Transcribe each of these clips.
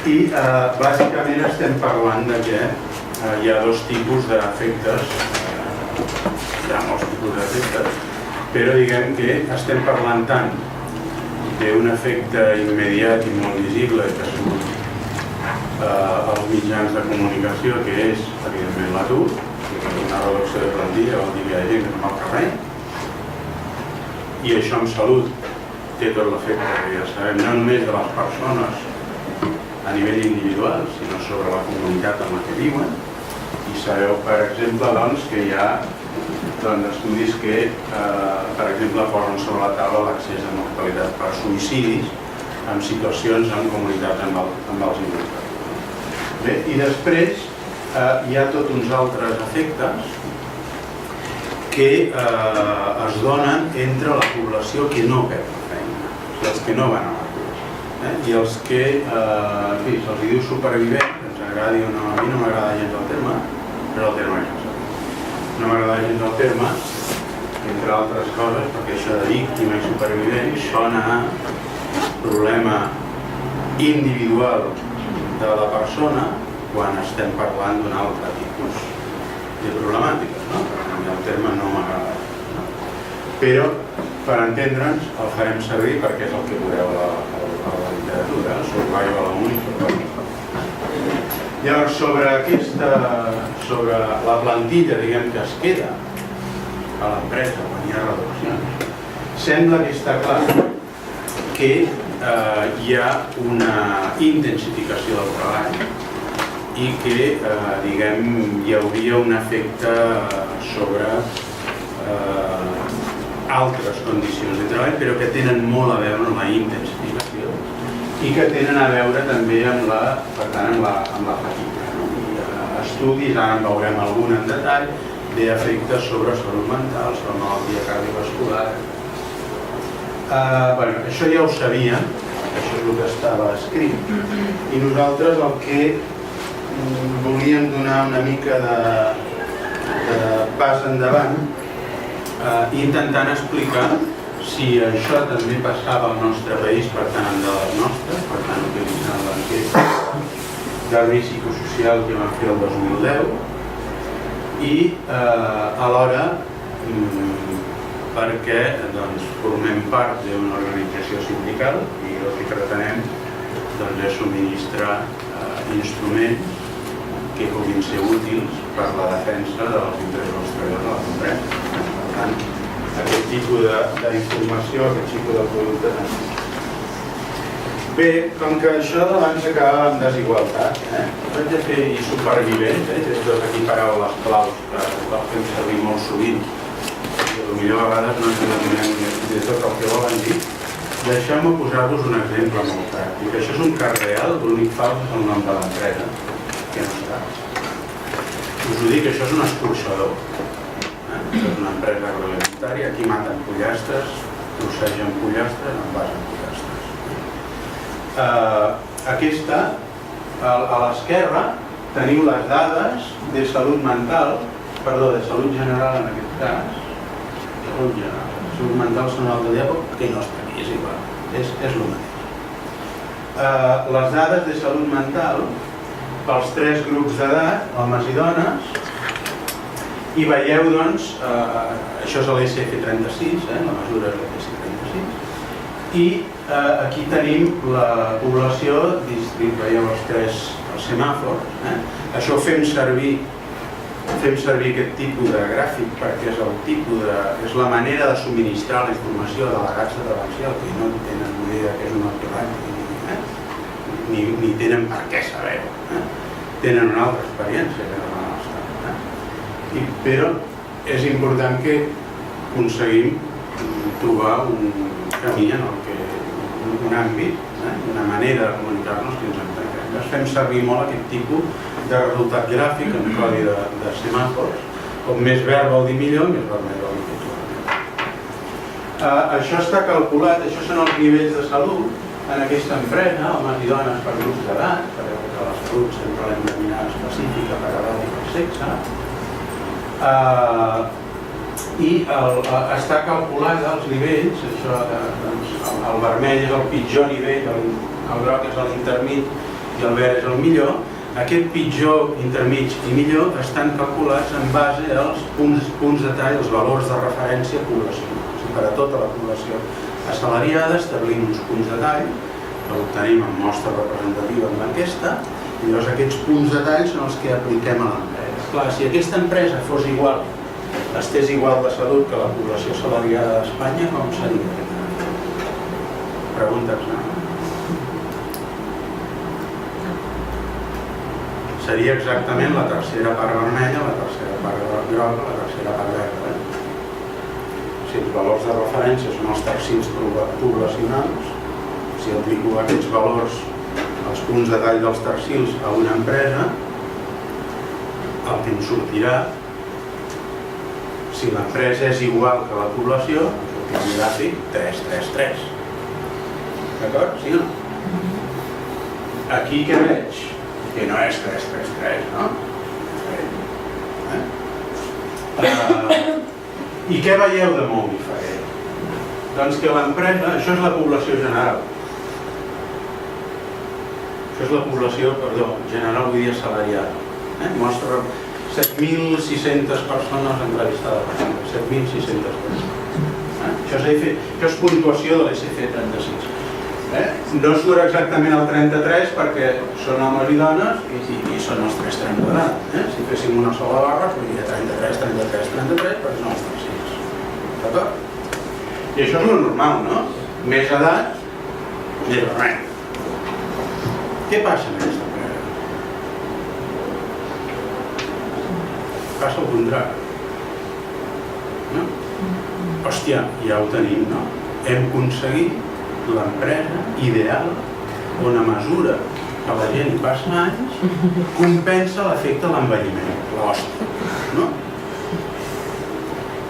I bàsicament estem parlant de que hi ha dos tipus d'efectes, hi ha molts tipus d'efectes, però diguem que estem parlant tant d'un efecte immediat i molt visible que són els mitjans de comunicació, que és evidentment l'atur, una reducció de plantilla vol dir que hi ha gent que no va al carrer, i això en salut té tot l'efecte que ja sabem, no només de les persones a nivell individual, sinó sobre la comunitat en la que viuen. I sabeu, per exemple, doncs, que hi ha estudis que, per exemple, posen sobre la taula l'accés a mortalitat per suïcidis en situacions en comunitats amb els immigrants. Bé, i després hi ha tots uns altres efectes que es donen entre la població que no perd la feina, els que no van a l'atur, i els que, en fi, se'ls diu supervivents, ens agradi o no, a mi no m'agrada gens el terme, però el terme és no m'agrada gens el terme, entre altres coses, perquè això de víctima i supervivent sona a problema individual de la persona quan estem parlant d'un altre tipus de problemàtiques, no? El terme no m'agrada. Però, per entendre'ns, el farem servir perquè és el que veureu a la literatura, survival of uniform. Llavors, sobre la plantilla, diguem, que es queda a l'empresa quan hi ha reduccions, sembla que està clar que hi ha una intensificació del treball i que, diguem, hi hauria un efecte sobre altres condicions de treball, però que tenen molt a veure amb la intensificació i que tenen a veure també amb la fatiga. Estudis, ara en veurem algun en detall, d'efectes sobre salut mental, sobre malaltia cardiovascular. Això ja ho sabíem, això és el que estava escrit, i nosaltres el que volíem donar una mica de pas endavant intentant explicar si això també passava al nostre país, per tant, en dades nostres, per tant, utilitzant l'enquesta del risc psicosocial que vam fer el 2010 i alhora perquè formem part d'una organització sindical i el que pretenem és subministrar instruments que puguin ser útils per la defensa dels interessos dels treballadors de les empreses. Per tant, aquest tipus d'informació, aquest tipus de producte. Bé, com que això d'abans acabava amb desigualtat, vaig a fer supervivents, tot aquí paraules claus que les fem servir molt sovint i potser a vegades no ens adonem de tot el que volen dir. Deixeu-me posar-vos un exemple molt pràctic. Això és un cas real, l'únic fals és el nom de l'empresa, que no està. Us ho dic, això és un escorxador. És una empresa agroalimentària, aquí maten pollastres, trossegen pollastres, envasen pollastres. Aquesta, a l'esquerra, teniu les dades de salut mental, perdó, de salut general en aquest cas, salut general. Salut mental són altre dia, que no està aquí, és igual, és el mateix. Les dades de salut mental pels tres grups d'edat, homes i dones, i veieu, doncs, això és l'SF36, la mesura és l'SF36, i aquí tenim la població, veieu els tres semàfors, això ho fem servir aquest tipus de gràfic perquè és la manera de subministrar la informació a delegats de prevenció que no tenen una idea que és un doctorat ni tenen per què saber-ho, tenen una altra experiència que no la nostra. Però és important que aconseguim trobar un camí en el que un àmbit, una manera de comunicar-nos que ens entenguem. Fem servir molt aquest tipus de resultat gràfic en codi de semàfors, com més verd vol dir millor, més vermell vol dir millor. Això està calculat, això són els nivells de salut en aquesta empresa, homes i dones per grups d'edat, sabeu que la salut sempre l'hem de mirar específica per edat i per sexe, i està calculat els nivells, això, el vermell és el pitjor nivell, el groc és l'intermit i el verd és el millor, aquest pitjor, intermig i millor estan calculats en base als punts de tall, els valors de referència poblacionals. Per a tota la població assalariada establim uns punts de tall que obtenim en mostra representativa en l'enquesta, i llavors aquests punts de tall són els que apliquem a l'empresa. Clar, si aquesta empresa fos igual, estés igual de salut que la població assalariada d'Espanya, com seria? Pregunta examen. Seria exactament la tercera part vermella, la tercera part groga, la tercera part verda. Si els valors de referència són els tercils poblacionals, si aplico aquests valors als punts de tall dels tercils a una empresa, el que em sortirà, si l'empresa és igual que la població, el gràfic 3, 3, 3. D'acord? Sí o no? Aquí què veig? Que no és 3, 3, 3, no? I què veieu de molt diferent? Doncs que l'empresa, això és la població general. Això és la població, general, vull dir assalariada. Mostra 7.600 persones entrevistades, 7.600 persones. Això és puntuació de l'SC36. No surt exactament el 33 perquè són homes i dones i són els 3 trams d'edat. Si féssim una sola barra, seria 33, 33, 33, perquè són els tercils. D'acord? I això és el normal, no? Més edat, més res. Què passa en aquesta empresa? Passa el contrari. No? Hòstia, ja ho tenim, no? Hem aconseguit l'empresa ideal on a mesura que la gent hi passa anys compensa l'efecte de l'envelliment, l'hòstia, no?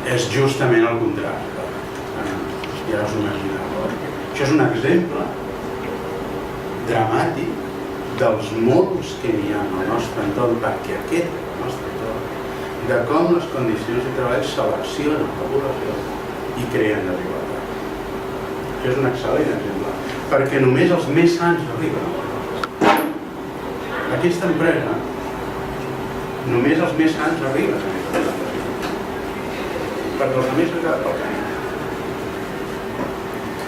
És justament el contrari. Ja us ho imagineu. Això és un exemple dramàtic dels molts que hi ha al nostre entorn, perquè aquest és el nostre entorn, de com les condicions de treball seleccionen la població i creen desigualtat. Això és un excel·lent exemple, perquè només els més sants arriben. Aquesta empresa, només els més sants arriben a aquesta empresa, perquè els altres han quedat pel camí.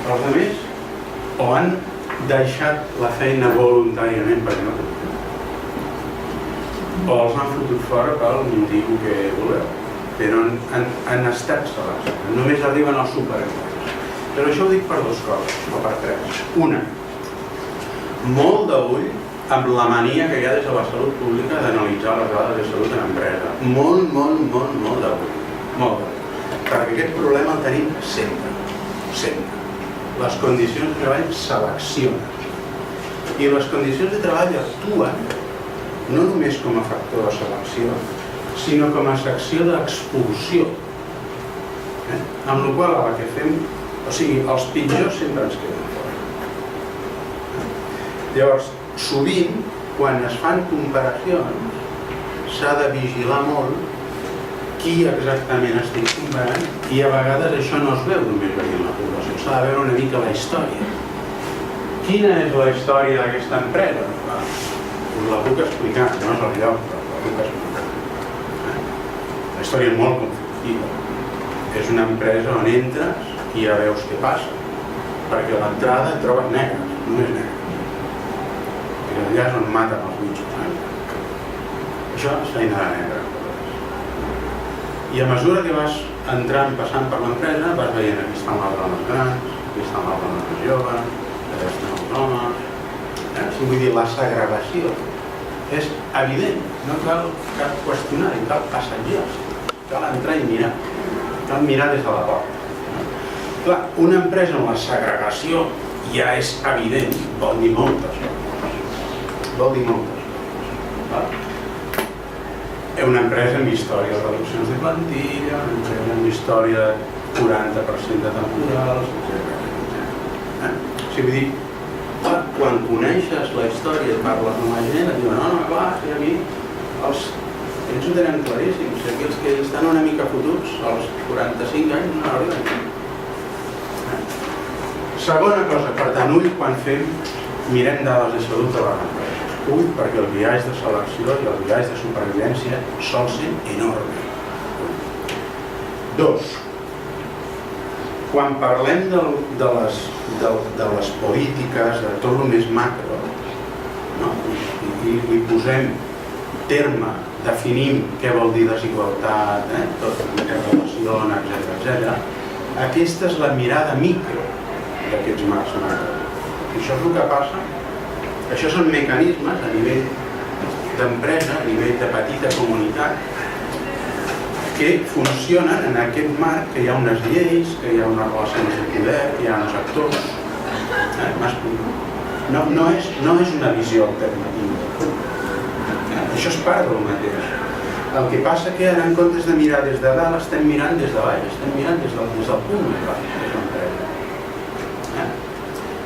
Els altres o han deixat la feina voluntàriament perquè no poden, o els han fotut fora pel motiu que voleu, però han estat seleccionats, només arriben als superherois. Però això ho dic per dues coses, o per tres. Una, molt d'ull amb la mania que hi ha des de la salut pública d'analitzar les dades de salut en empresa. Molt d'ull. Molt d'ull. Perquè aquest problema el tenim sempre. Sempre. Les condicions de treball seleccionen. I les condicions de treball actuen no només com a factor de selecció, sinó com a secció d'expulsió. Amb la qual cosa que fem, o sigui, els pitjors sempre ens queden fora. Llavors, sovint, quan es fan comparacions, s'ha de vigilar molt qui exactament estic comparant i a vegades això no es veu només veient la població, s'ha de veure una mica la història. Quina és la història d'aquesta empresa? Us la puc explicar, no és el lloc, però la puc explicar. La història és molt conflictiva. És una empresa on entres i ja veus què passa, perquè a l'entrada et trobes negres, només negres. I allà és on maten els bitxos. Això és feina de negre. I a mesura que vas entrant, passant per l'empresa, vas veient aquí estan les dones grans, aquí estan les dones més joves, allà estan els homes. Vull dir, la segregació és evident, no cal cap qüestionari, cal passatgers, cal entrar i mirar, cal mirar des de la porta. Clar, una empresa on la segregació ja és evident, vol dir moltes coses. Vol dir moltes coses. Una empresa amb història de reduccions de plantilla, una empresa amb història de 40% de temporals, etc. O sigui, vull dir, quan coneixes la història i parles amb la gent, et diuen, no, clar, si aquí ells ho tenen claríssim, si aquí els que estan una mica fotuts, als 45 anys no arriben. Segona cosa, per tant, ull quan mirem dades de salut de les empreses. desconegut perquè el biaix de selecció i el biaix de supervivència sol ser enorme. 2. Quan parlem de les polítiques, de tot el més macro, i li posem terme, definim què vol dir desigualtat, tot què relaciona, etc. Aquesta és la mirada micro d'aquests marcs macro. Això és el que passa. Això són mecanismes a nivell d'empresa, a nivell de petita comunitat, que funcionen en aquest marc, que hi ha unes lleis, que hi ha unes relacions de poder, que hi ha uns actors. No és una visió alternativa. Això és part del mateix. El que passa que ara, en comptes de mirar des de dalt, estem mirant des de baix, estem mirant des del punt més baix de l'empresa.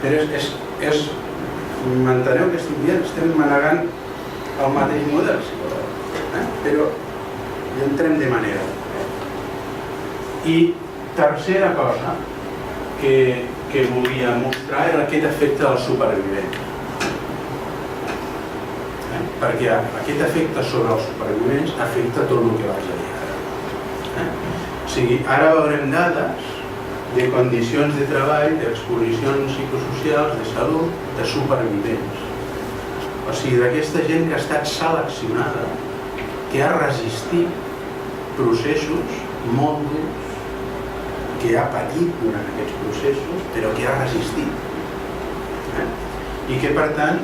Però m'enteneu que estic dient? Estem manegant el mateix model, si voleu. Però hi entrem de manera. I tercera cosa que volia mostrar era aquest efecte del supervivent. Perquè aquest efecte sobre els supervivents afecta tot el que vaig a dir. O sigui, ara veurem dades de condicions de treball, d'exposicions psicosocials, de salut, de supervivents. O sigui, d'aquesta gent que ha estat seleccionada, que ha resistit processos molt durs, que ha patit durant aquests processos, però que ha resistit. I que, per tant,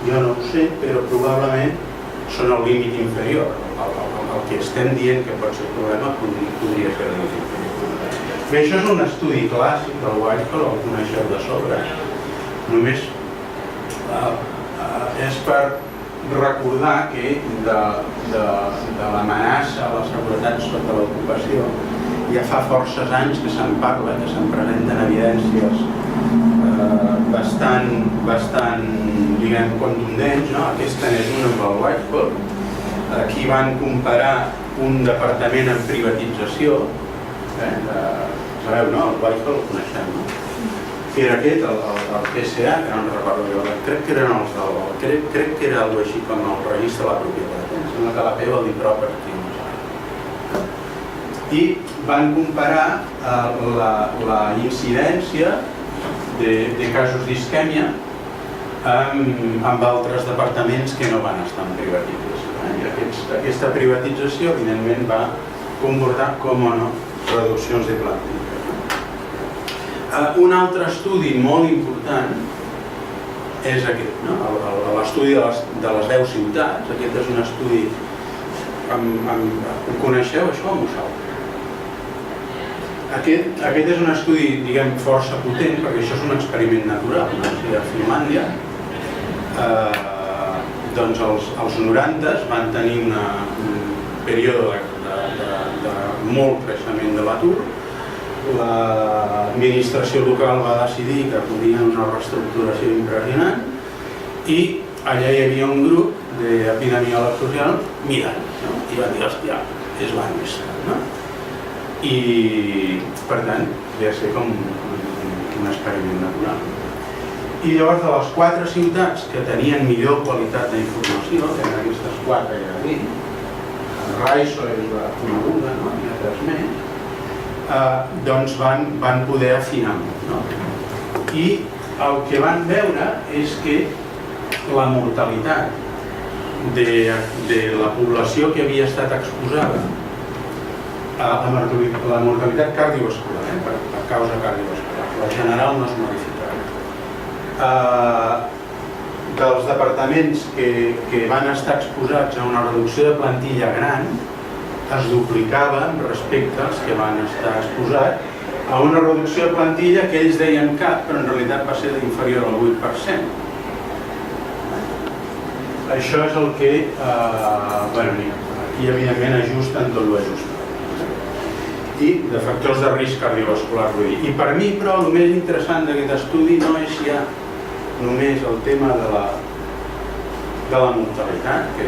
jo no ho sé, però probablement són el límit inferior. El que estem dient que pot ser problema podria ser el límit inferior. Bé, això és un estudi clàssic del Whitehall, el coneixeu de sobre. Només és per recordar que de l'amenaça a la seguretat sota l'ocupació ja fa forces anys que se'n parla, que se'n presenten evidències bastant diguem, contundents. Aquesta n'és una amb el Whitehall. Aquí van comparar un departament en privatització. Sabeu, no? El Whitehall el coneixem, no? Que era aquest, el PSA, que no recordo jo, crec que eren els del... Crec que era alguna així com el registre de la propietat. Em sembla que la P vol dir property. I van comparar la incidència de casos d'isquèmia amb altres departaments que no van estar en privatització. I aquesta privatització, evidentment, va comportar, com o no, reduccions de plantilla. Un altre estudi molt important és aquest, l'estudi de les 10 ciutats. Aquest és un estudi, ho coneixeu això o m'ho sabeu? Aquest és un estudi, diguem, força potent, perquè això és un experiment natural. A Finlàndia, doncs els 90s van tenir un període de molt creixement de l'atur. L'administració local va decidir que volien una reestructuració impressionant i allà hi havia un grup d'epidemiòlegs socials mirant, i van dir, hòstia, és l'Ansa. I, per tant, ve a ser com un experiment natural. I llavors, de les 4 ciutats que tenien millor qualitat d'informació, que eren aquestes 4 ja dic, Raiso és la coneguda, i altres més, doncs van poder afinar molt. I el que van veure és que la mortalitat de la població que havia estat exposada la mortalitat cardiovascular, per causa cardiovascular, la general no es modificava. Dels departaments que van estar exposats a una reducció de plantilla gran es duplicaven respecte als que van estar exposats a una reducció de plantilla que ells deien cap, però en realitat va ser inferior al 8%. Això és el que, i evidentment ajusten tot l'ajust. I de factors de risc cardiovascular, vull dir. I per mi, però, el més interessant d'aquest estudi no és ja només el tema de la mortalitat, que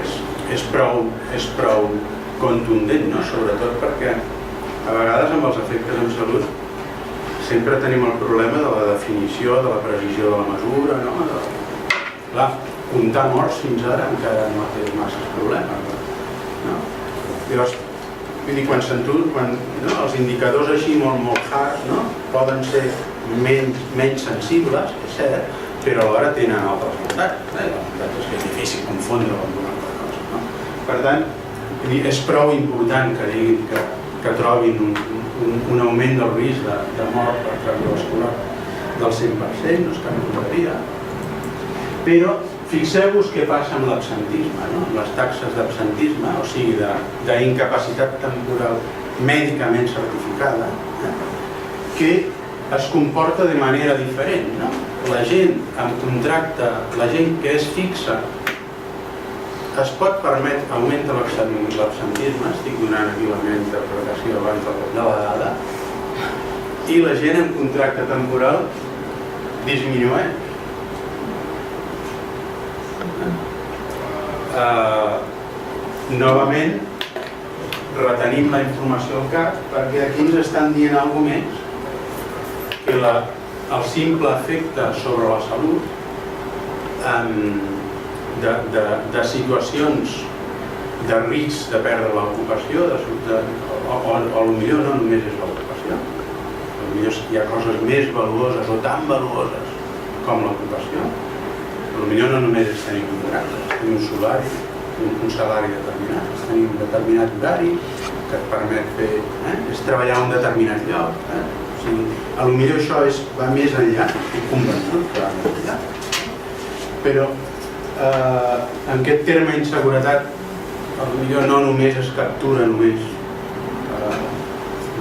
és prou contundent, sobretot perquè a vegades amb els efectes en salut sempre tenim el problema de la definició, de la precisió de la mesura. Clar, comptar morts fins ara encara no ha fet massa problemes. Llavors, quan els indicadors així molt hards poden ser menys sensibles, és cert, però alhora tenen altres avantatges. L'avantatge és que és difícil confondre-ho amb una altra cosa. Per tant, és prou important que diguin que trobin un augment del risc de mort per cardiovascular del 100%, no és cap tonteria. Però fixeu-vos què passa amb l'absentisme, les taxes d'absentisme, o sigui, d'incapacitat temporal mèdicament certificada, que es comporta de manera diferent. La gent amb contracte, la gent que és fixa, es pot permetre, augmenta l'absentisme, estic donant aquí la meva interpretació abans de la dada, i la gent amb contracte temporal disminueix. Novament, retenim la informació al cap perquè aquí ens estan dient alguna més que el simple efecte sobre la salut de situacions de risc de perdre l'ocupació, o potser no només és l'ocupació, potser hi ha coses més valuoses o tan valuoses com l'ocupació. Potser no només és tenir contractes, tenir un salari determinat, tenir un determinat horari que et permet fer, és treballar a un determinat lloc. Potser això va més enllà, estic convençut que va més enllà. Però en aquest terme inseguretat potser no només es captura només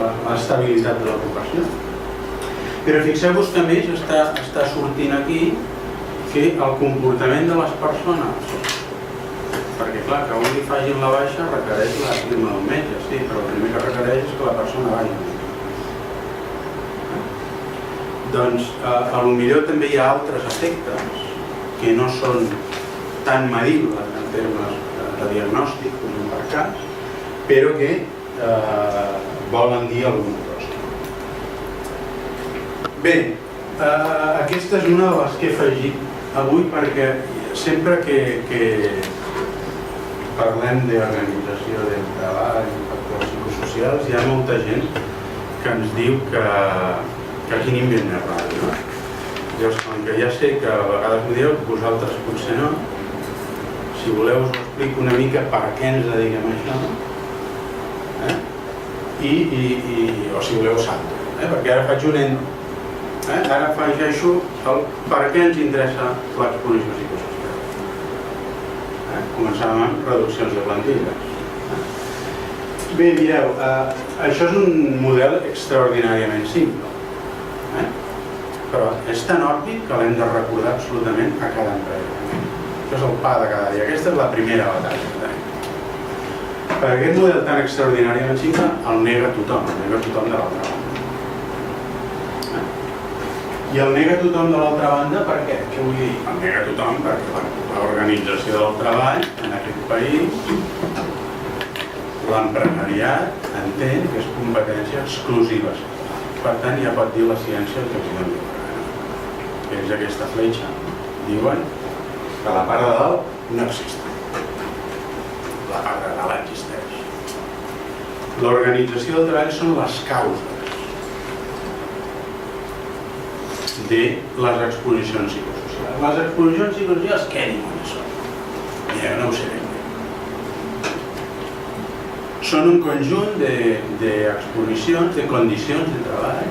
l'estabilitat de l'ocupació. Però fixeu-vos que a més està sortint aquí que el comportament de les persones, perquè clar, que a un li facin la baixa requereix la firma d'un metge, sí, però el primer que requereix és que la persona vagi. Doncs potser també hi ha altres efectes que no són tan medibles en termes de diagnòstic com un per cas, però que volen dir alguna cosa. Bé, aquesta és una de les que he afegit avui perquè sempre que parlem d'organització del treball i factors psicosocials hi ha molta gent que ens diu que quin invent més ràdio. Llavors, com que ja sé que a vegades m'ho dieu, vosaltres potser no, si voleu us ho explico una mica per què ens dediquem a això, o si voleu salto, perquè ara faig ara afegeixo per què ens interessa l'exposició psicosocial. Començàvem amb reduccions de plantilles. Bé, mireu, això és un model extraordinàriament simple, però és tan òbvi que l'hem de recordar absolutament a cada empresa. Això és el pa de cada dia. Aquesta és la primera batalla que tenim. Per aquest model tan extraordinàriament simple el nega tothom de l'altra banda. I el nega tothom de l'altra banda per què? Què vull dir? El nega tothom perquè l'organització del treball en aquest país, l'empresariat entén que és competència exclusiva. Per tant, ja pot dir la ciència el que podem dir. Que és aquesta fletxa. Diuen que la part de dalt no existeix. La part de dalt existeix. L'organització del treball són les causes de les exposicions psicosocials. Les exposicions psicosocials què diuen això? Ja no ho sé ben bé. Són un conjunt d'exposicions, de condicions de treball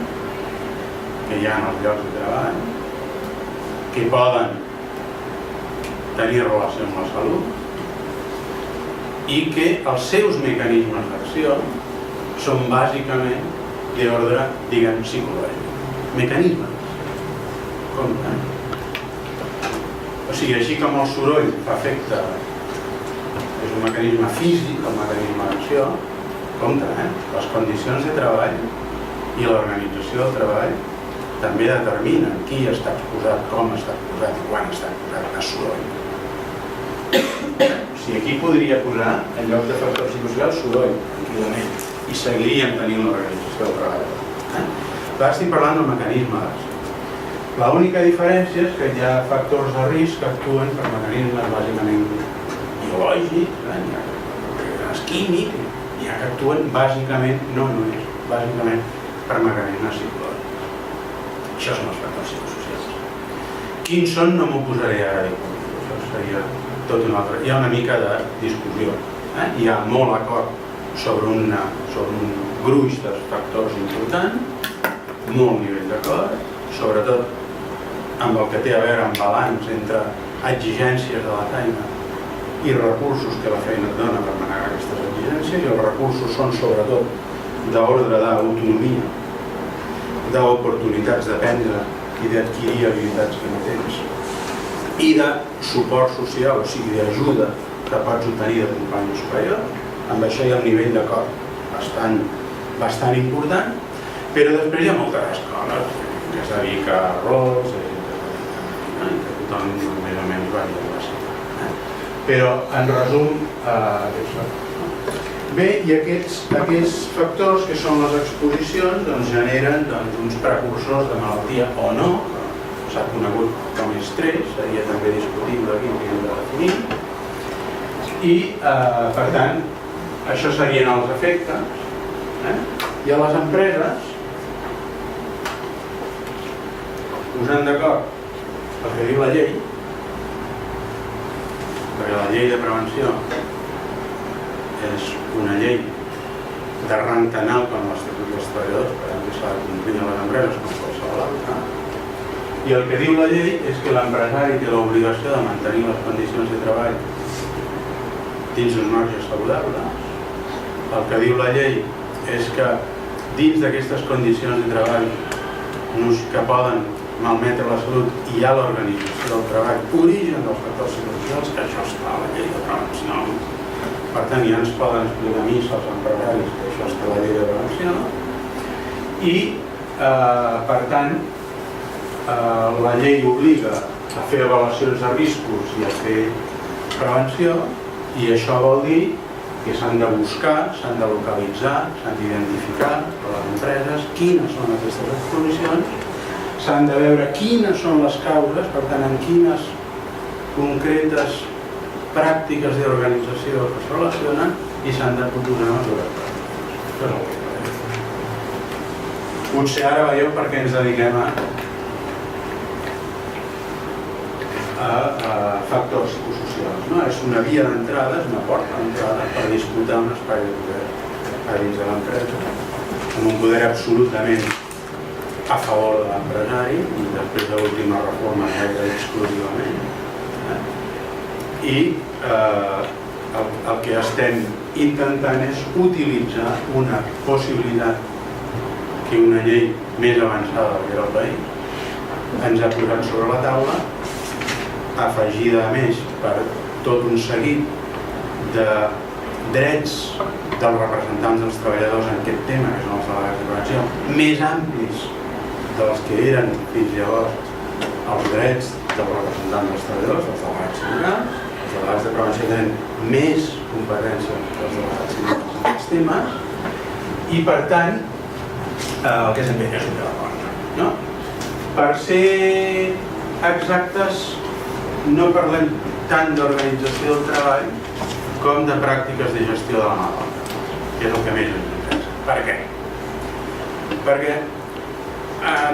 que hi ha en els llocs de treball que poden tenir relació amb la salut i que els seus mecanismes d'acció són bàsicament d'ordre, diguem, psicològic. Mecanismes. Compte. O sigui, així com el soroll fa efecte, és un mecanisme físic, el mecanisme d'acció, compte, les condicions de treball i l'organització del treball també determinen qui està exposat, com està exposat i quan està exposat a soroll. O sigui, aquí podria posar, en lloc de factor psicosocial, soroll, tranquil·lament, i seguiríem tenint l'organització del treball. Ara estic parlant del mecanisme d'acció. L'única diferència és que hi ha factors de risc que actuen per mecanismes bàsicament biològics, químics, i que actuen bàsicament, no només, bàsicament per mecanismes psicològics. Això són els factors psicosocials. Quins són? No m'ho posaré ara a dir. Això seria tot un altre. Hi ha una mica de discussió. Hi ha molt acord sobre un gruix de factors importants, molt nivell d'acord, sobretot amb el que té a veure amb balanç entre exigències de la feina i recursos que la feina et dona per manegar aquestes exigències, i els recursos són sobretot d'ordre d'autonomia, d'oportunitats d'aprendre i d'adquirir habilitats que no tens, i de suport social, o sigui, d'ajuda que pots obtenir de company superior. Amb això hi ha un nivell d'acord bastant important, però després hi ha moltes escoles que es dedica a rols, que tothom més o menys varia a la ciutat. Però, en resum, bé, i aquests factors, que són les exposicions, generen uns precursors de malaltia o no, s'ha conegut com a estrès, seria també discutible aquí, que hem de definir, i, per tant, això serien els efectes, i a les empreses, posant d'acord el que diu la llei, perquè la llei de prevenció és una llei de rang tan alt com l'Estatut dels Treballadors, per tant que s'ha de complir a les empreses com qualsevol altra, i el que diu la llei és que l'empresari té l'obligació de mantenir les condicions de treball dins uns marges saludables. El que diu la llei és que dins d'aquestes condicions de treball que poden malmetre la salut i hi ha l'organització del treball, origen dels factors psicosocials, que això està a la llei de prevenció. Per tant, ja ens poden explicar missa als empresaris que això està a la llei de prevenció. I, per tant, la llei obliga a fer avaluacions de riscos i a fer prevenció, i això vol dir que s'han de buscar, s'han de localitzar, s'han d'identificar per les empreses quines són aquestes exposicions, s'han de veure quines són les causes, per tant, en quines concretes pràctiques d'organització que es relacionen, i s'han de proposar mesures pràctiques. Potser ara veieu per què ens dediquem a factors psicosocials. És una via d'entrada, és una porta d'entrada per disputar un espai de poder a dins de l'empresa, amb un poder absolutament a favor de l'empresari, i després de l'última reforma gairebé exclusivament. I el que estem intentant és utilitzar una possibilitat que una llei més avançada que era el país ens ha posat sobre la taula, afegida a més per tot un seguit de drets dels representants dels treballadors en aquest tema, que són els delegats de prevenció, més amplis dels que eren fins llavors els drets dels representants dels treballadors, els delegats sindicals. Els delegats de prevenció tenen més competències que els delegats sindicals en aquests temes, i per tant, el que s'entén és un tema. Per ser exactes, no parlem tant d'organització del treball com de pràctiques de gestió de la mà d'obra, que és el que més ens interessa. Per què? Perquè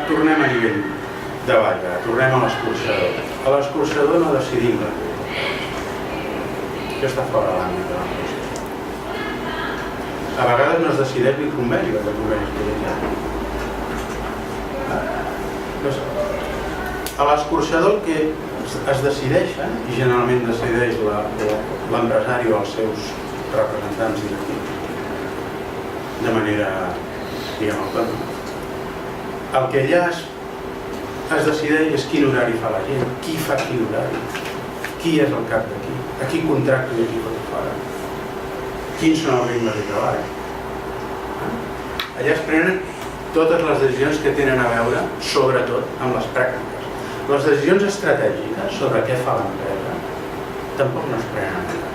tornem a nivell de baix, tornem a l'escorxador. A l'escorxador no decidim la llei. Això està fora de l'àmbit de l'escorxador. A vegades no es decideix ni conveni, perquè convenis que hi ha. A l'escorxador que es decideixen, i generalment decideix l'empresari o els seus representants directius de manera, diguem, autònoma. El que ja es decideix és quin horari fa la gent, qui fa quin horari, qui és el cap d'aquí, a qui contracta i a qui pot fora, quins són els ritmes de treball. Allà es prenen totes les decisions que tenen a veure, sobretot, amb les pràctiques. Les decisions estratègiques sobre què fa l'empresa tampoc no es prenen allà.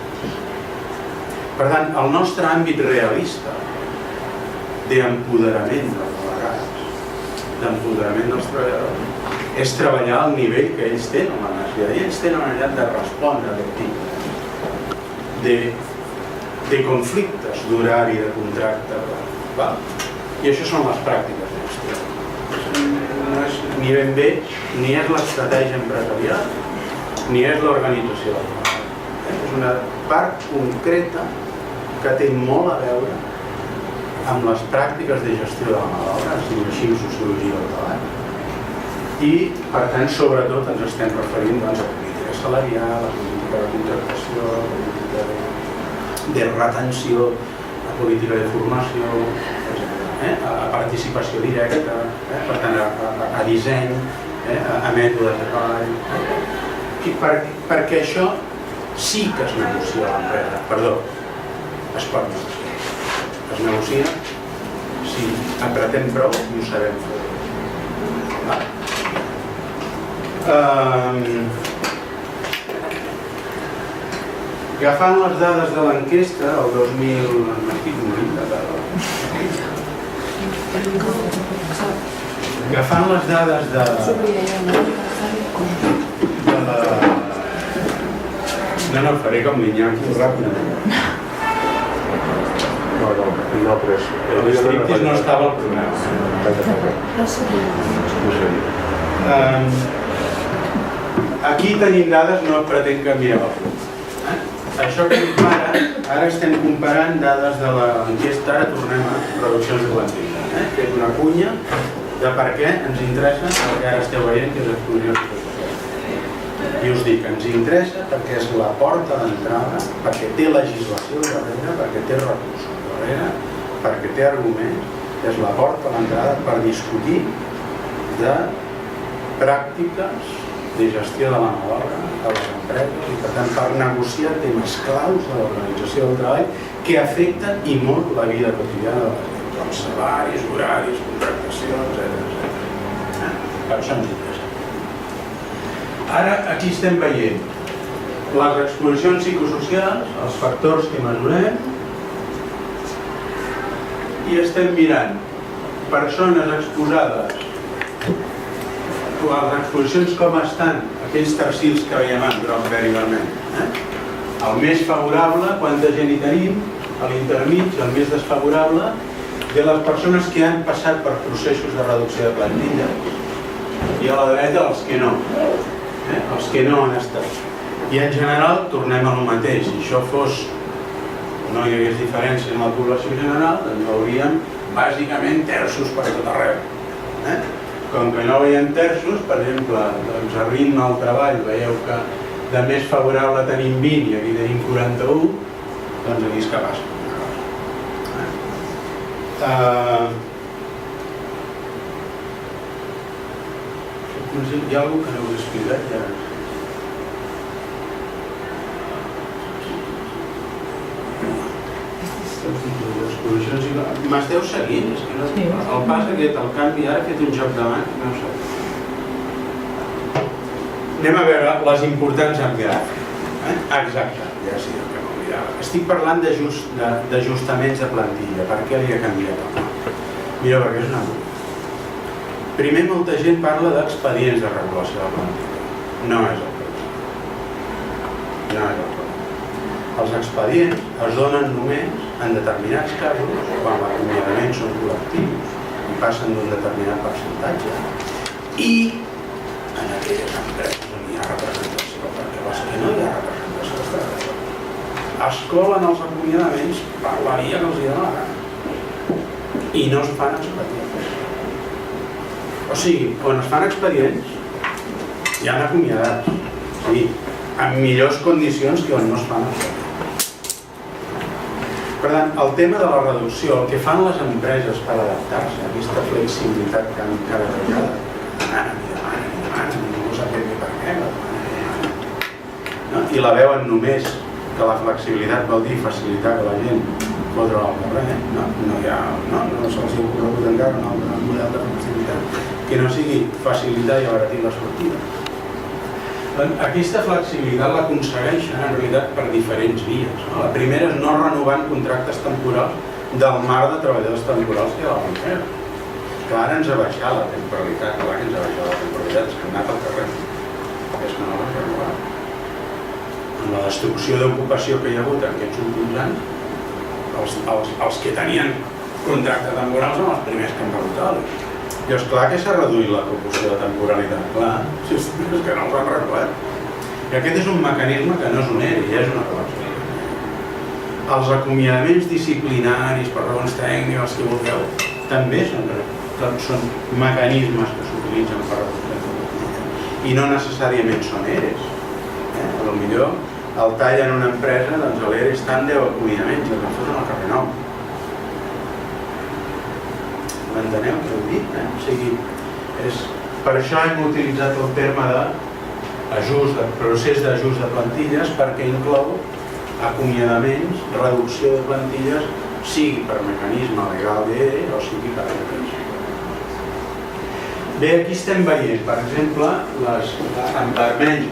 Per tant, el nostre àmbit realista d'empoderament dels delegats d'empoderament dels treballadors és treballar al nivell que ells tenen la necessitat. I ells tenen la necessitat de respondre a aquest tipus de conflictes d'horari, de contracte. I això són les pràctiques de gestió. No és ni ben bé, ni és l'estratègia empresarial, ni és l'organització. És una part concreta que té molt a veure amb les pràctiques de gestió de la mà d'obra, es diu així en sociologia del treball. I, per tant, sobretot ens estem referint a la política salarial, a la política de contractació, a la política de retenció, a la política de formació, a participació directa, per tant, a disseny, a mètodes de treball. Perquè això sí que es negocia a l'empresa, perdó, es pot negociar. Es negocia si apretem prou i ho sabem fer. Agafant les dades de l'enquesta, el 2000... Agafant les dades de la... No, faré com l'Iñaki, ràpidament. No, però el striptease no estava al programa. Aquí tenim dades, no pretenc que mireu el punt. Això que compara, ara estem comparant dades de l'enquesta, ara tornem a reduccions de plantilla, que és una cunya de per què ens interessa el que ara esteu veient, que és l'exclusió social. I us dic, ens interessa perquè és la porta d'entrada, perquè té legislació darrere, perquè té recursos darrere, perquè té arguments, és la porta d'entrada per discutir de pràctiques de gestió de la mà d'obra a les empreses i, per tant, per negociar temes claus de l'organització del treball que afecten i molt la vida quotidiana de la gent, com salaris, horaris, contractacions, etc. Per això ens interessa. Ara, aquí estem veient les exposicions psicosocials, els factors que mesurem, i estem mirant persones exposades, les exposicions com estan, aquells tercils que veiem en groc verd i vermell. El més favorable, quanta gent hi tenim, a l'intermig, el més desfavorable, de les persones que han passat per processos de reducció de plantilla, i a la dreta els que no. Els que no han estat. I en general tornem a lo mateix. Si això fos, no hi hagués diferència en la població general, doncs veuríem bàsicament terços per tot arreu. Com que no veiem terços, per exemple, doncs a ritme al treball veieu que de més favorable tenim 20 i aquí tenim 41, doncs aquí és que passa. Hi ha alguna cosa que no us he explicat ja? M'esteu seguint? El pas aquest, el canvi, ara he fet un joc de mans, no ho sé. Anem a veure les importants en gràfic. Exacte, ja sí, el que m'oblidava. Estic parlant d'ajustaments de plantilla. Per què li he canviat el nom? Mira, perquè és una cosa. Primer, molta gent parla d'expedients de regulació de plantilla. No és el problema. No és el problema. Els expedients es donen només en determinats casos, quan els acomiadaments són col·lectius i passen d'un determinat percentatge, i en aquelles empreses on hi ha representació, perquè les que no hi ha representació de treballadors es colen els acomiadaments per la via que els hi dona la gana i no es fan expedients. O sigui, quan es fan expedients hi ha acomiadats, sí, en millors condicions que on no es fan expedients. Per tant, el tema de la reducció, el que fan les empreses per adaptar-se a aquesta flexibilitat que han carregada, demanen, ningú sap ben bé per què, i la veuen només que la flexibilitat vol dir facilitar que la gent fotre al carrer, no se'ls ha ocorregut encara un altre model de flexibilitat que no sigui facilitar i abaratir la sortida. Aquesta flexibilitat l'aconsegueixen en realitat per diferents vies. La primera és no renovant contractes temporals del mar de treballadors temporals que hi ha a l'empresa. que ara ens ha baixat la temporalitat, és que hem anat al carrer, és que no l'hem renovat. Amb la destrucció d'ocupació que hi ha hagut en aquests últims anys, els que tenien contracte temporal són els primers que han rebut. I és clar que s'ha reduït la proporció de temporalitat, clar, és que no els han renovat. I aquest és un mecanisme que no és un ERE, ja és una cosa. Els acomiadaments disciplinaris per raons tècniques, que vulgueu, també són mecanismes que s'utilitzen per reduir i no necessàriament són EREs. Potser el tall en una empresa, doncs l'ERE està en 10 acomiadaments, el que fos en el carrer Nou. M'enteneu què heu dit? O sigui, per això hem utilitzat el terme de procés d'ajust de plantilles, perquè inclou acomiadaments, reducció de plantilles, sigui per mecanisme legal d'ERE o sigui per mecanisme. Bé, aquí estem veient, per exemple, en vermell,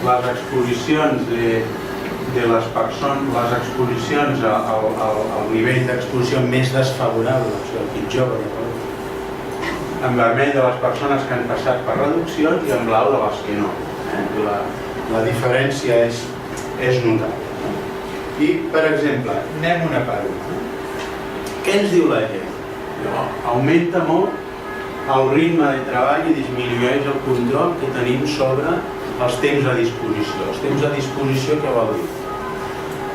les exposicions de les persones, les exposicions al nivell d'exposició més desfavorable, o sigui, el pitjor, en vermell de les persones que han passat per reduccions i en blau de les que no. La diferència és notable. I, per exemple, anem una per una. Què ens diu la gent? Augmenta molt el ritme de treball i disminueix el control que tenim sobre els temps a disposició. Els temps a disposició què vol dir?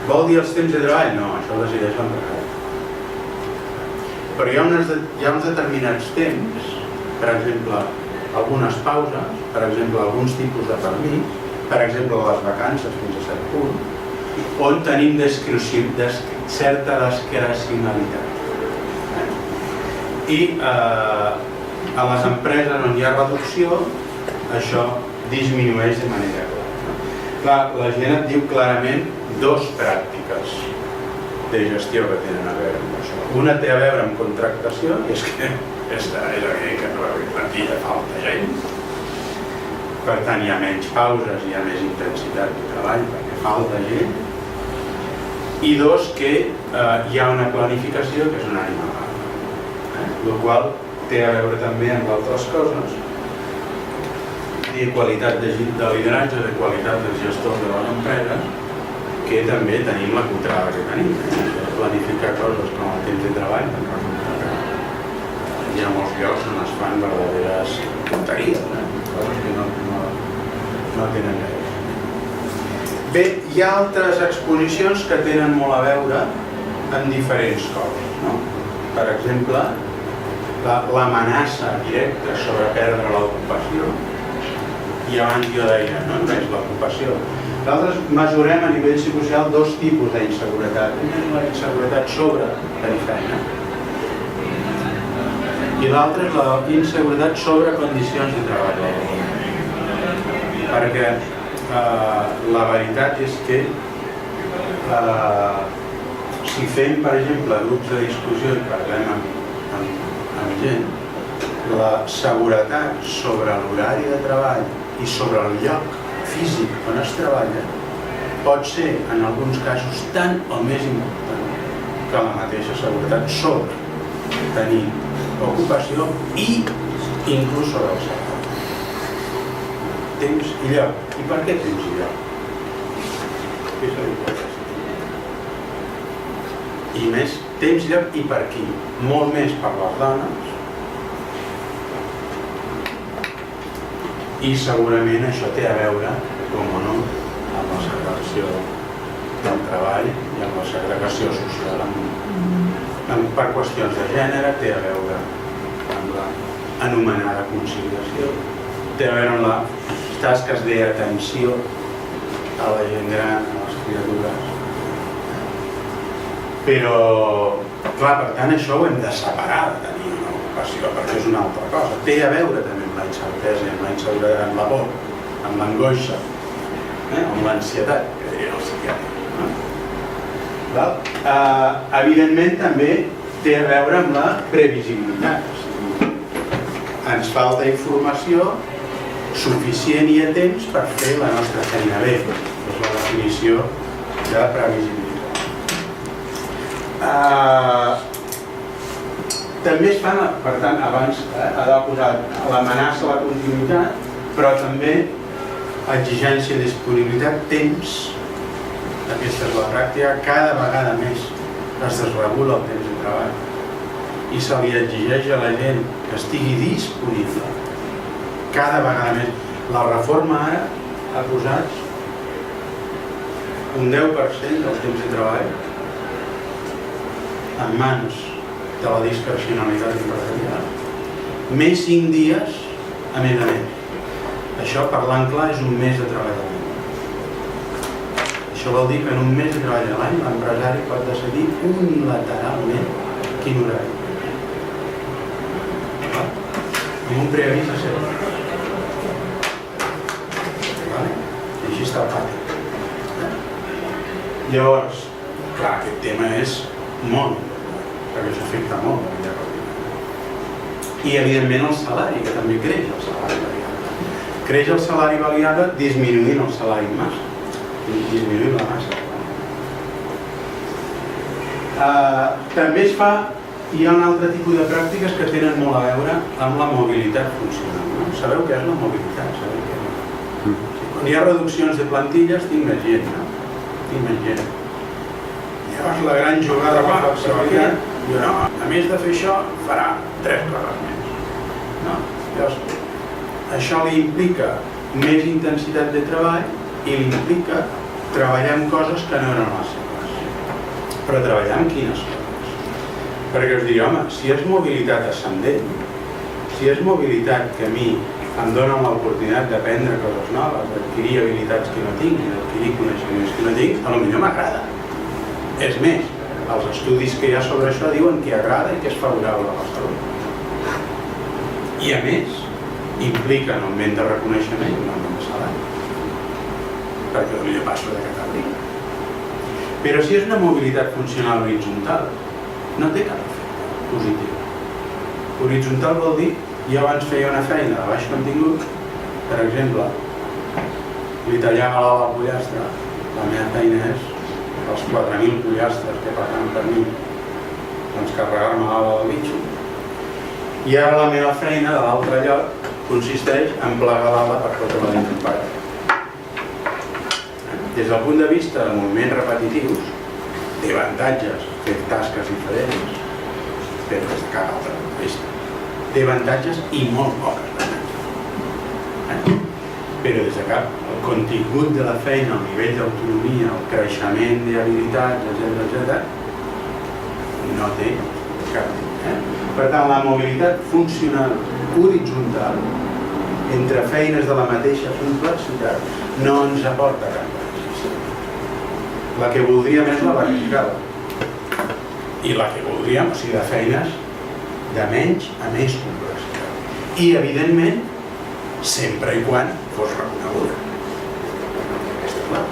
Vol dir els temps de treball? No, això ho decideix l'empleat. Però hi ha uns determinats temps, per exemple, algunes pauses, per exemple, alguns tipus de permís, per exemple, les vacances fins a cert punt, on tenim certa discrecionalitat. I a les empreses on hi ha reducció, això disminueix de manera clara. Clar, la gent et diu clarament dues pràctiques de gestió que tenen a veure amb això. Una té a veure amb contractació, i és que és evident que no hi ha plantilla, falta gent. Per tant, hi ha menys pauses, hi ha més intensitat de treball perquè falta gent. I dos, que hi ha una planificació que és una ànima vaga. El qual té a veure també amb altres coses, de qualitat de lideratge, de qualitat dels gestors de les empreses, que també tenim la contrada que tenim. Planificar coses com el temps de treball, doncs resulta que hi ha molts llocs on es fan verdaderes tonteries, coses que no tenen gaire. Bé, hi ha altres exposicions que tenen molt a veure amb diferents coses. Per exemple, l'amenaça directa sobre perdre l'ocupació, i abans jo deia, no és l'ocupació. Nosaltres mesurem a nivell psicosocial dos tipus d'inseguretat. Una és la inseguretat sobre tenir feina i l'altra és la inseguretat sobre condicions de treball. Perquè la veritat és que si fem, per exemple, grups de discussió i parlem amb gent, la seguretat sobre l'horari de treball i sobre el lloc físic on es treballa pot ser, en alguns casos, tant o més important que la mateixa seguretat sobre tenir ocupació i inclús sobre el salari. Temps i lloc. I per què temps i lloc? Què és l'important? I més, temps i lloc i per qui? Molt més per les dones. I segurament això té a veure, com o no, amb la segregació del treball i amb la segregació social. Per qüestions de gènere té a veure amb l'anomenada conciliació, té a veure amb les tasques d'atenció a la gent gran, a les criatures. Però, clar, per tant, això ho hem de separar de tenir una ocupació, perquè és una altra cosa. Té a veure també amb la incertesa, amb la inseguretat, amb la por, amb l'angoixa, amb l'ansietat, que diria el psiquiatre. Evidentment, també té a veure amb la previsibilitat. Ens falta informació suficient i a temps per fer la nostra feina bé. És la definició de previsibilitat. També es fan, per tant, abans ha posat l'amenaça a la continuïtat, però també exigència de disponibilitat, temps. Aquesta és la pràctica, cada vegada més es desregula el temps de treball i se li exigeix a la gent que estigui disponible cada vegada més. La reforma ara ha posat un 10% del temps de treball en mans de la discrecionalitat empresarial, més 5 dies a més. Això, parlant clar, és un mes de treball a l'any. Això vol dir que en un mes de treball a l'any l'empresari pot decidir unilateralment quin horari. Amb un preavís de 7 dies. I així està el pati. Llavors, clar, aquest tema és molt important, perquè això afecta molt la vida quotidiana. I evidentment el salari, que també creix el salari variable. Creix el salari variable disminuint el salari massa, disminuint la massa. També es fa, hi ha un altre tipus de pràctiques que tenen molt a veure amb la mobilitat funcional. No? Sabeu què és la mobilitat? Sabeu què és? Quan hi ha reduccions de plantilles, tinc més gent, no? Tinc més gent. Llavors la gran jugada de flexibilitat, diu, no, a més de fer això, farà 3 coses més. No? Llavors, això li implica més intensitat de treball i li implica treballar en coses que no eren les seves. Però treballar en quines coses? Perquè us dic, home, si és mobilitat ascendent, si és mobilitat que a mi em donen l'oportunitat d'aprendre coses noves, d'adquirir habilitats que no tinc, d'adquirir coneixements que no tinc, potser m'agrada. És més, els estudis que hi ha sobre això diuen que agrada i que és favorable a la salut. I a més, implica un augment de reconeixement i un augment de salari. Perquè potser passo de categoria. Però si és una mobilitat funcional horitzontal, no té cap efecte positiu. Horitzontal vol dir, jo abans feia una feina de baix contingut, per exemple, li tallava l'ala al pollastre, la meva feina és els 4.000 pollastres que passen per mi, doncs carregar-me l'ala del bitxo. I ara la meva feina de l'altre lloc consisteix en plegar l'ala per fotre-la dins d'un paquet. Des del punt de vista de moviments repetitius, té avantatges fer tasques diferents, però des de cap altre punt de vista. Té avantatges i molt poques avantatges. Però des de cap, el contingut de la feina, el nivell d'autonomia, el creixement d'habilitats, etc., no té cap. Per tant, la mobilitat funcional horitzontal entre feines de la mateixa complexitat no ens aporta cap benefici. La que voldríem és la vertical. I la que voldríem, o sigui, de feines de menys a més complexitat. I, evidentment, sempre i quan fos reconeguda. Aquesta és clara.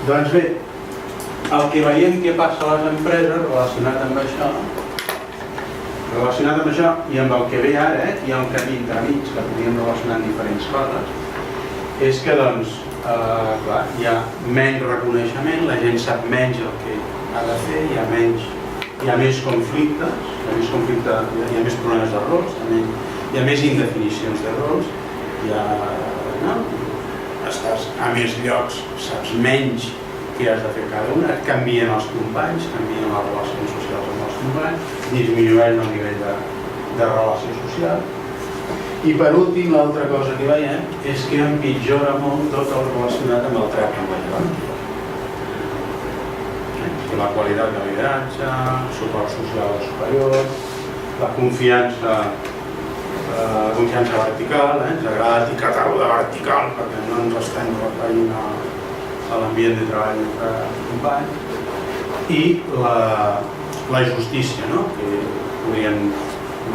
Doncs bé, el que veiem que passa a les empreses relacionat amb això i amb el que ve ara, hi ha un camí entremig que podríem relacionar amb diferents coses, és que doncs, clar, hi ha menys reconeixement, la gent sap menys el que ha de fer, hi ha més conflictes, hi ha més problemes de rols, hi ha més indefinicions de rols, estàs a més llocs, saps menys què has de fer cada un, et canvien els companys, canvien les relacions socials amb els companys, disminueix el nivell de relació social. I per últim, l'altra cosa que veiem és que empitjora molt tot el relacionat amb el tracte amb la jerarquia. La qualitat de lideratge, suport social superior, la confiança vertical, ens agrada etiquetar-ho de vertical perquè no ens estem referint a l'ambient de treball entre companys, i la justícia, que podríem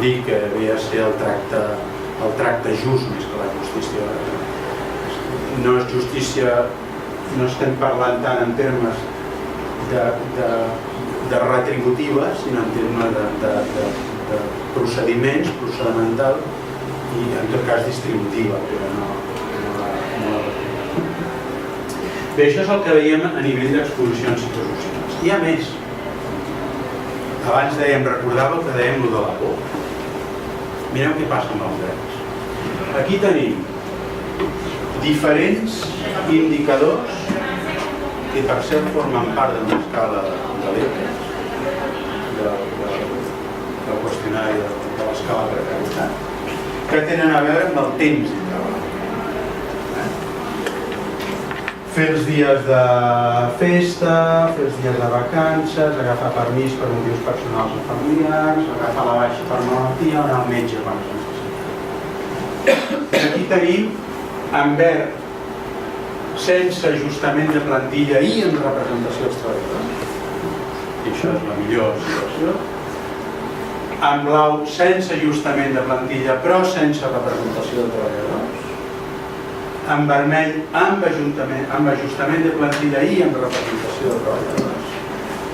dir que havia de ser el tracte just més que la justícia. No és justícia, no estem parlant tant en termes de retributiva, sinó en termes de procediments, procedimental i en tot cas distributiva, però no Bé, això és el que veiem a nivell d'exposicions psicosocials. Hi ha més. Abans dèiem, recordàveu que dèiem lo de la por. Mireu què passa amb els drets. Aquí tenim diferents indicadors que per cert formen part d'una escala de l'EPES, del qüestionari de l'escala de precarietat, que tenen a veure amb el temps de treball. Fer els dies de festa, fer els dies de vacances, agafar permís per motius personals o familiars, agafar la baixa per malaltia o anar al metge quan es necessita. Aquí tenim en verd sense ajustament de plantilla i en representació dels treballadors, i això és la millor situació. En blau sense ajustament de plantilla però sense representació de treballadors. En vermell amb ajustament de plantilla i amb representació de treballadors.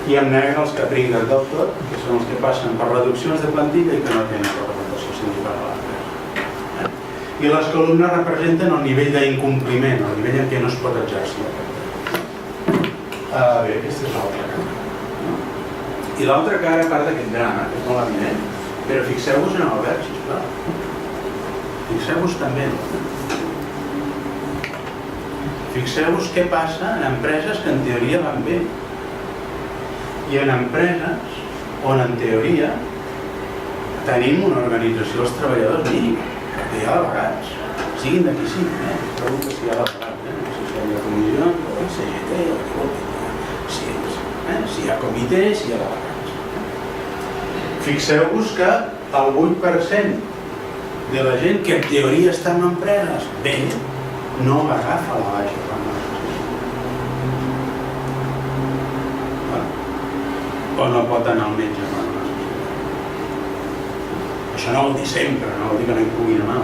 I en negre els que pringuen del tot, que són els que passen per reduccions de plantilla i que no tenen representació sindical a l'empresa. I les columnes representen el nivell d'incompliment, el nivell en què no es pot exercir aquest dret. Bé, aquesta és l'altra cara. I l'altra cara, a part d'aquest drama, que és molt evident, però fixeu-vos en el verd, sisplau. Fixeu-vos també. Fixeu-vos què passa en empreses que en teoria van bé i en empreses on en teoria tenim una organització dels treballadors mínima, perquè hi ha delegats, siguin de qui siguin, trobo que si hi ha delegats, no sé si hi ha comissió, o el CGT, o el COP, si hi ha comitè, si hi ha delegats. Fixeu-vos que el 8% de la gent que en teoria està en empreses bé no agafa la baixa per o no pot anar al metge per això no vol dir sempre, no vol dir que no hi pugui anar,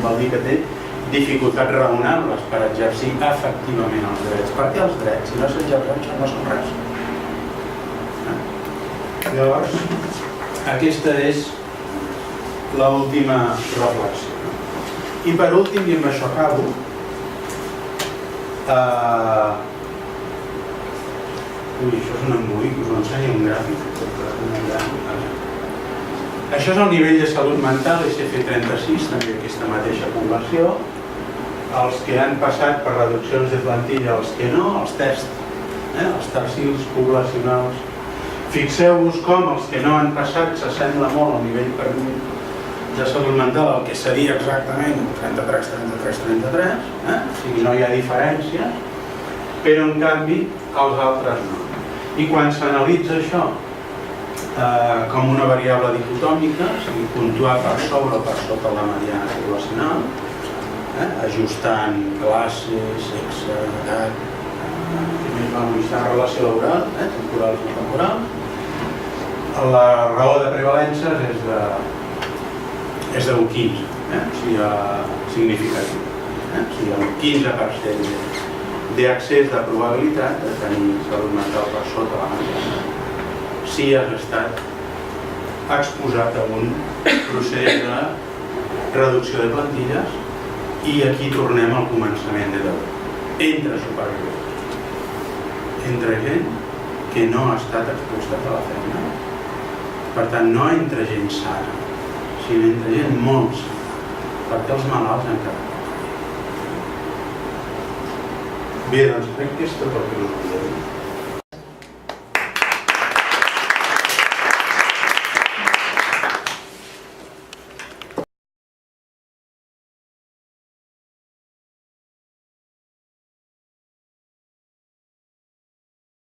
vol dir que té dificultats raonables per exercir efectivament els drets, perquè els drets, si no s'exerceixen, no són res. Llavors, aquesta és l'última reflexió. I per últim, i amb això acabo, això és un embolic, us ho ensenyo un gràfic. Això és el nivell de salut mental SF36, també aquesta mateixa població. Els que han passat per reduccions de plantilla, els que no, els tests, els tercils poblacionals. Fixeu-vos com els que no han passat s'assembla molt al nivell de salut mental, el que seria exactament 33, 33, 33, o sigui, no hi ha diferències, però en canvi els altres no. I quan s'analitza això com una variable dicotòmica, o sigui, puntuar per sobre o per sota la mediana poblacional, ajustant classe, sexe, edat, relació laboral, temporals i no temporals, la raó de prevalències és de 1,15, o sigui, significatiu. O sigui, el 15% d'accés de probabilitat de tenir salut mental per sota la mediana si has estat exposat a un procés de reducció de plantilles i aquí tornem al començament de tot. Entre supervivents, entre gent que no ha estat exposat a la feina. Per tant, no entre gent sana, sinó entre gent molt sana, perquè els malalts encara no. Bé, doncs crec que és tot el que us volia dir.